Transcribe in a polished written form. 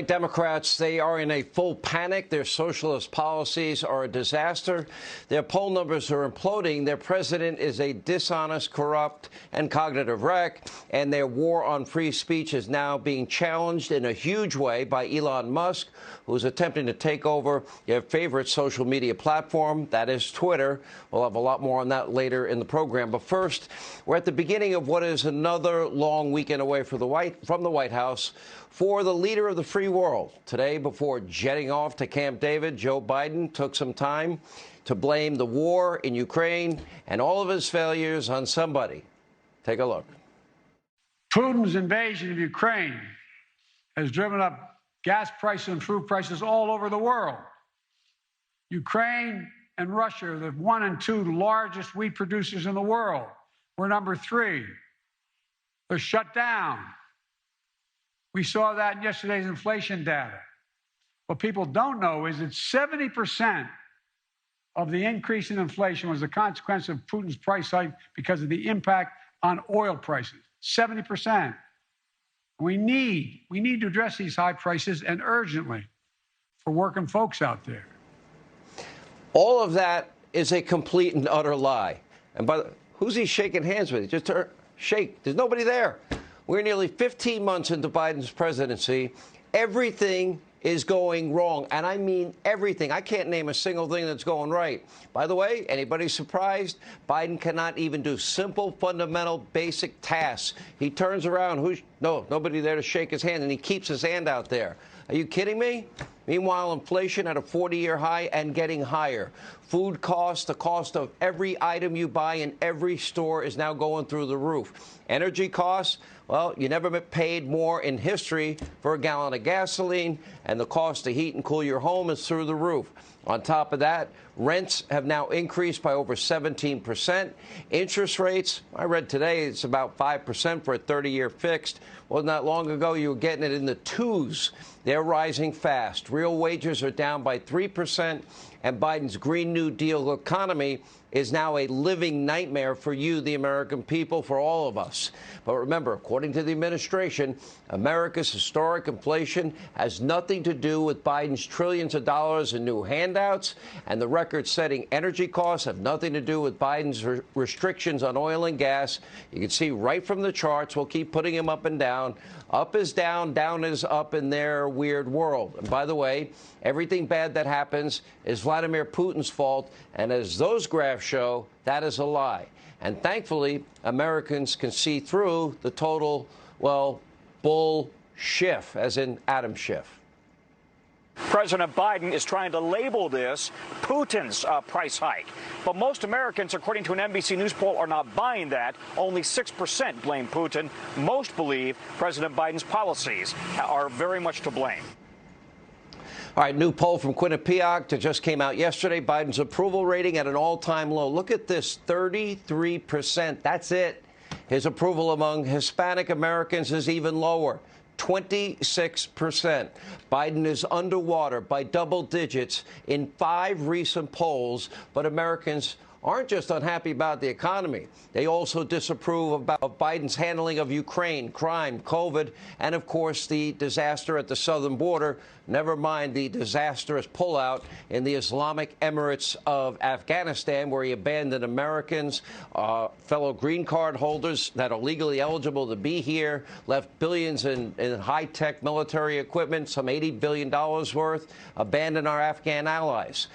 Democrats, they are in a full panic. Their socialist policies are a disaster. Their poll numbers are imploding. Their president is a dishonest, corrupt, and cognitive wreck. And their war on free speech is now being challenged in a huge way by Elon Musk, who's attempting to take over your favorite social media platform, that is Twitter. We'll have a lot more on that later in the program. But first, we're at the beginning of what is another long weekend away from the White House for the leader of the free world. Today, before jetting off to Camp David, Joe Biden took some time to blame the war in Ukraine and all of his failures on somebody. Take a look. Putin's invasion of Ukraine has driven up gas prices and food prices all over the world. Ukraine and Russia are the 1 and 2 largest wheat producers in the world. We're number 3. They're shut down. We saw that in yesterday's inflation data. What people don't know is that 70% of the increase in inflation was a consequence of Putin's price hike because of the impact on oil prices. 70%. We need to address these high prices, and urgently, for working folks out there. All of that is a complete and utter lie. And who's he shaking hands with? Just shake. There's nobody there. We're nearly 15 months into Biden's presidency. Everything is going wrong, and I mean everything. I can't name a single thing that's going right. By the way, anybody surprised? Biden cannot even do simple, fundamental, basic tasks. He turns around, nobody there to shake his hand, and he keeps his hand out there. Are you kidding me? Meanwhile, inflation at a 40-year high and getting higher. Food costs, the cost of every item you buy in every store is now going through the roof. Energy costs, well, you never paid more in history for a gallon of gasoline, and the cost to heat and cool your home is through the roof. On top of that, rents have now increased by over 17%. Interest rates, I read today, it's about 5% for a 30-year fixed. Wasn't that long ago you were getting it in the 2s. They're rising fast. Real wages are down by 3%, and Biden's Green New Deal economy is now a living nightmare for you, the American people, for all of us. But remember, according to the administration, America's historic inflation has nothing to do with Biden's trillions of dollars in new handouts, and the record-setting energy costs have nothing to do with Biden's restrictions on oil and gas. You can see right from the charts. We'll keep putting them up and down. Up is down, down is up in their weird world. And by the way, everything bad that happens is Vladimir Putin's fault, and as those graphs show, that is a lie. And thankfully, Americans can see through the total, well, bull Schiff, as in Adam Schiff. President Biden is trying to label this Putin's price hike. But most Americans, according to an NBC News poll, are not buying that. Only 6% blame Putin. Most believe President Biden's policies are very much to blame. All right, new poll from Quinnipiac that just came out yesterday. Biden's approval rating at an all-time low. Look at this, 33%. That's it. His approval among Hispanic Americans is even lower, 26%. Biden is underwater by double digits in 5 recent polls, but Americans aren't just unhappy about the economy. They also disapprove about Biden's handling of Ukraine, crime, COVID, and, of course, the disaster at the southern border, never mind the disastrous pullout in the Islamic Emirates of Afghanistan, where he abandoned Americans, fellow green card holders that are legally eligible to be here, left billions in high-tech military equipment, some $80 billion worth, abandoned our Afghan allies.